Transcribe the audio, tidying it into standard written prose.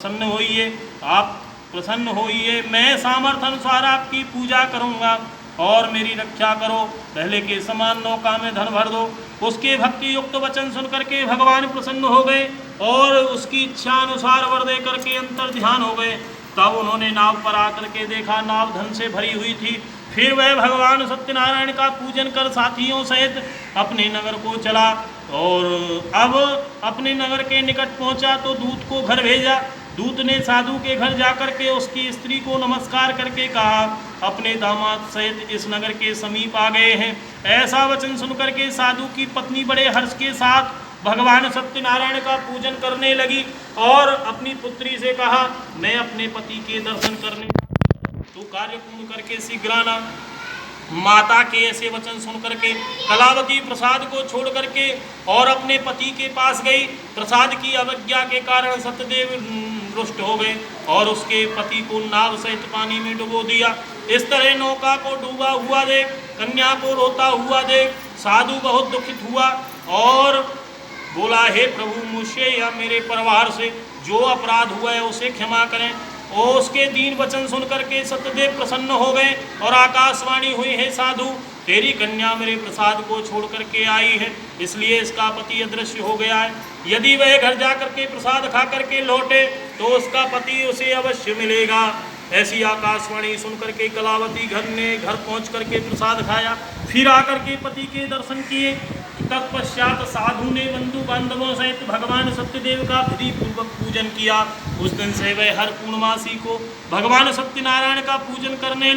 प्रसन्न होइए, आप प्रसन्न होइए, मैं सामर्थ्य अनुसार आपकी पूजा करूंगा और मेरी रक्षा करो। पहले के समान नौका में धन भर दो। उसके भक्ति युक्त वचन सुन करके भगवान प्रसन्न हो गए और उसकी इच्छा अनुसार वर दे करके अंतर ध्यान हो गए। तब उन्होंने नाव पर आकर के देखा, नाव धन से भरी हुई थी। फिर वह भगवान सत्यनारायण का पूजन कर साथियों सहित अपने नगर को चला और अब अपने नगर के निकट पहुंचा तो दूत को घर भेजा। दूत ने साधु के घर जाकर के उसकी स्त्री को नमस्कार करके कहा, अपने दामाद सहित इस नगर के समीप आ गए हैं। ऐसा वचन सुनकर के साधु की पत्नी बड़े हर्ष के साथ भगवान सत्यनारायण का पूजन करने लगी और अपनी पुत्री से कहा, मैं अपने पति के दर्शन करने तो कार्य पूर्ण करके शीघ्र आना। माता के ऐसे वचन सुन करके कलावती प्रसाद को छोड़ करके और अपने पति के पास गई। प्रसाद की अवज्ञा के कारण सत्यदेव रुष्ट हो गए और उसके पति को नाव सहित पानी में डुबो दिया। इस तरह नौका को डूबा हुआ देख, कन्या को रोता हुआ देख साधु बहुत दुखित हुआ और बोला, हे प्रभु, मुझसे या मेरे परिवार से जो अपराध हुआ है उसे क्षमा करें। और उसके दीन वचन सुन करके सत्यदेव प्रसन्न हो गए और आकाशवाणी हुई, हे साधु, तेरी कन्या मेरे प्रसाद को छोड़ करके आई है, इसलिए इसका पति अदृश्य हो गया है। यदि वह घर जा करके प्रसाद खा करके लौटे तो उसका पति उसे अवश्य मिलेगा। ऐसी आकाशवाणी सुन करके कलावती घर पहुंच करके प्रसाद खाया, फिर आकर के पति के दर्शन किए। तत्पश्चात साधु ने बंधु बांधवों सहित भगवान सत्यदेव का विधि पूर्वक पूजन किया। उस दिन से वह हर पूर्णमासी को भगवान सत्यनारायण का पूजन करने लगा।